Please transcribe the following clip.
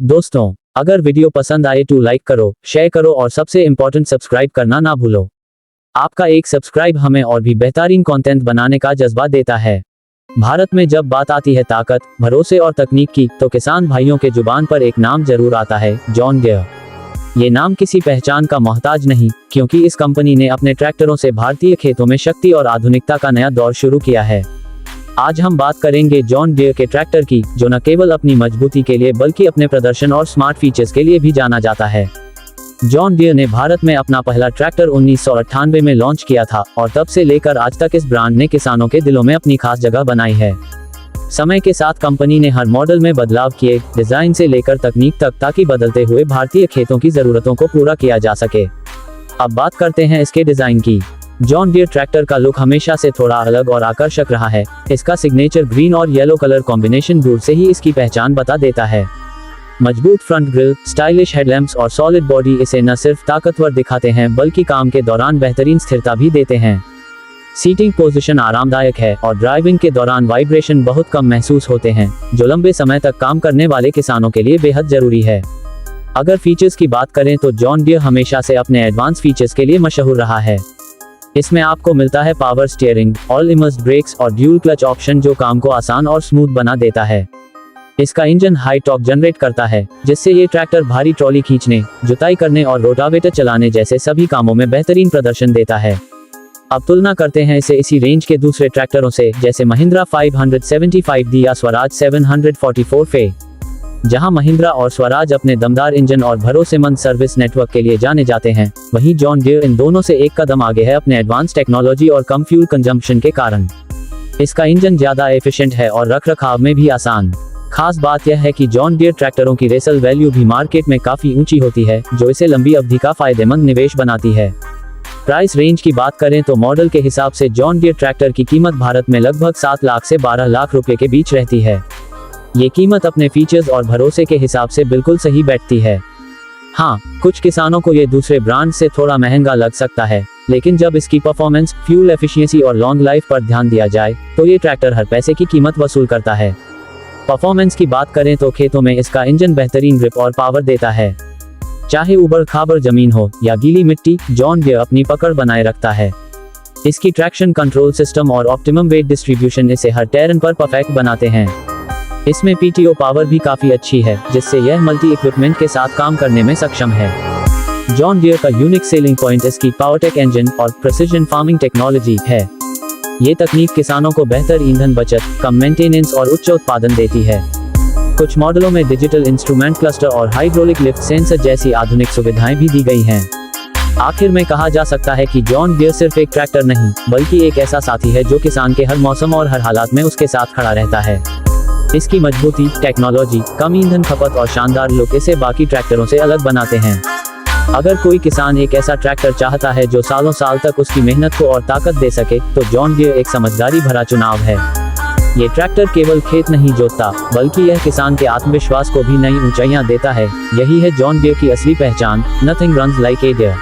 दोस्तों, अगर वीडियो पसंद आए तो लाइक करो, शेयर करो और सबसे इम्पोर्टेंट सब्सक्राइब करना ना भूलो। आपका एक सब्सक्राइब हमें और भी बेहतरीन कंटेंट बनाने का जज्बा देता है। भारत में जब बात आती है ताकत, भरोसे और तकनीक की, तो किसान भाइयों के जुबान पर एक नाम जरूर आता है, जॉन डियर। ये नाम किसी पहचान का मोहताज नहीं, क्योंकि इस कंपनी ने अपने ट्रैक्टरों से भारतीय खेतों में शक्ति और आधुनिकता का नया दौर शुरू किया है। आज हम बात करेंगे जॉन डियर के ट्रैक्टर की, जो न केवल अपनी मजबूती के लिए बल्कि अपने प्रदर्शन और स्मार्ट फीचर्स के लिए भी जाना जाता है। जॉन डियर ने भारत में अपना पहला ट्रैक्टर 1998 में लॉन्च किया था और तब से लेकर आज तक इस ब्रांड ने किसानों के दिलों में अपनी खास जगह बनाई है। समय के साथ कंपनी ने हर मॉडल में बदलाव किए, डिजाइन से लेकर तकनीक तक, ताकि बदलते हुए भारतीय खेतों की जरूरतों को पूरा किया जा सके। अब बात करते हैं इसके डिजाइन की। जॉन डियर ट्रैक्टर का लुक हमेशा से थोड़ा अलग और आकर्षक रहा है। इसका सिग्नेचर ग्रीन और येलो कलर कॉम्बिनेशन दूर से ही इसकी पहचान बता देता है। मजबूत फ्रंट ग्रिल, स्टाइलिश हेडलैम्प्स और सॉलिड बॉडी इसे न सिर्फ ताकतवर दिखाते हैं बल्कि काम के दौरान बेहतरीन स्थिरता भी देते हैं। सीटिंग पोजीशन आरामदायक है और ड्राइविंग के दौरान वाइब्रेशन बहुत कम महसूस होते हैं, जो लंबे समय तक काम करने वाले किसानों के लिए बेहद जरूरी है। अगर फीचर्स की बात करें तो जॉन डियर हमेशा से अपने एडवांस फीचर्स के लिए मशहूर रहा है। इसमें आपको मिलता है power steering, all immersed brakes और ड्यूल क्लच ऑप्शन, जो काम को आसान और स्मूथ बना देता है। इसका इंजन हाई टॉर्क जनरेट करता है, जिससे ये ट्रैक्टर भारी ट्रॉली खींचने, जुताई करने और रोटावेटर चलाने जैसे सभी कामों में बेहतरीन प्रदर्शन देता है। अब तुलना करते हैं इसे इसी रेंज के दूसरे ट्रैक्टरों से, जैसे महिंद्रा 575D या स्वराज 744 फे। जहां महिंद्रा और स्वराज अपने दमदार इंजन और भरोसेमंद सर्विस नेटवर्क के लिए जाने जाते हैं, वहीं जॉन डियर इन दोनों से एक कदम आगे है अपने एडवांस टेक्नोलॉजी और कम फ्यूल कंजम्पशन के कारण। इसका इंजन ज्यादा एफिशिएंट है और रखरखाव में भी आसान। खास बात यह है कि जॉन डियर ट्रैक्टरों की रेसल वैल्यू भी मार्केट में काफी ऊंची होती है, जो इसे लंबी अवधि का फायदेमंद निवेश बनाती है। प्राइस रेंज की बात करें तो मॉडल के हिसाब से जॉन डियर ट्रैक्टर की कीमत भारत में लगभग 7 लाख से 12 लाख रुपए के बीच रहती है। ये कीमत अपने फीचर्स और भरोसे के हिसाब से बिल्कुल सही बैठती है। हाँ, कुछ किसानों को ये दूसरे ब्रांड से थोड़ा महंगा लग सकता है, लेकिन जब इसकी परफॉर्मेंस, फ्यूल एफिशिएंसी और लॉन्ग लाइफ पर ध्यान दिया जाए, तो ये ट्रैक्टर हर पैसे की कीमत वसूल करता है। परफॉर्मेंस की बात करें तो खेतों में इसका इंजन बेहतरीन ग्रिप और पावर देता है। चाहे उबड़ खाबड़ जमीन हो या गीली मिट्टी, जॉन डियर अपनी पकड़ बनाए रखता है। इसकी ट्रैक्शन कंट्रोल सिस्टम और ऑप्टिमम वेट डिस्ट्रीब्यूशन इसे हर टेरेन पर परफेक्ट बनाते हैं। इसमें पीटीओ पावर भी काफी अच्छी है, जिससे यह मल्टी इक्विपमेंट के साथ काम करने में सक्षम है। जॉन डियर का यूनिक सेलिंग पॉइंट इसकी पावरटेक इंजन और प्रिसिजन फार्मिंग टेक्नोलॉजी है। ये तकनीक किसानों को बेहतर ईंधन बचत, कम मेंटेनेंस और उच्च उत्पादन देती है। कुछ मॉडलों में डिजिटल इंस्ट्रूमेंट क्लस्टर और हाइड्रोलिक लिफ्ट सेंसर जैसी आधुनिक सुविधाएं भी दी गई हैं। आखिर में कहा जा सकता है कि जॉन डियर सिर्फ एक ट्रैक्टर नहीं, बल्कि एक ऐसा साथी है जो किसान के हर मौसम और हर हालात में उसके साथ खड़ा रहता है। इसकी मजबूती, टेक्नोलॉजी, कम ईंधन खपत और शानदार लुक इसे बाकी ट्रैक्टरों से अलग बनाते हैं। अगर कोई किसान एक ऐसा ट्रैक्टर चाहता है जो सालों साल तक उसकी मेहनत को और ताकत दे सके, तो जॉन डियर एक समझदारी भरा चुनाव है। ये ट्रैक्टर केवल खेत नहीं जोतता, बल्कि यह किसान के आत्मविश्वास को भी नई ऊंचाइयां देता है। यही है जॉन डियर की असली पहचान, nothing runs like a dear.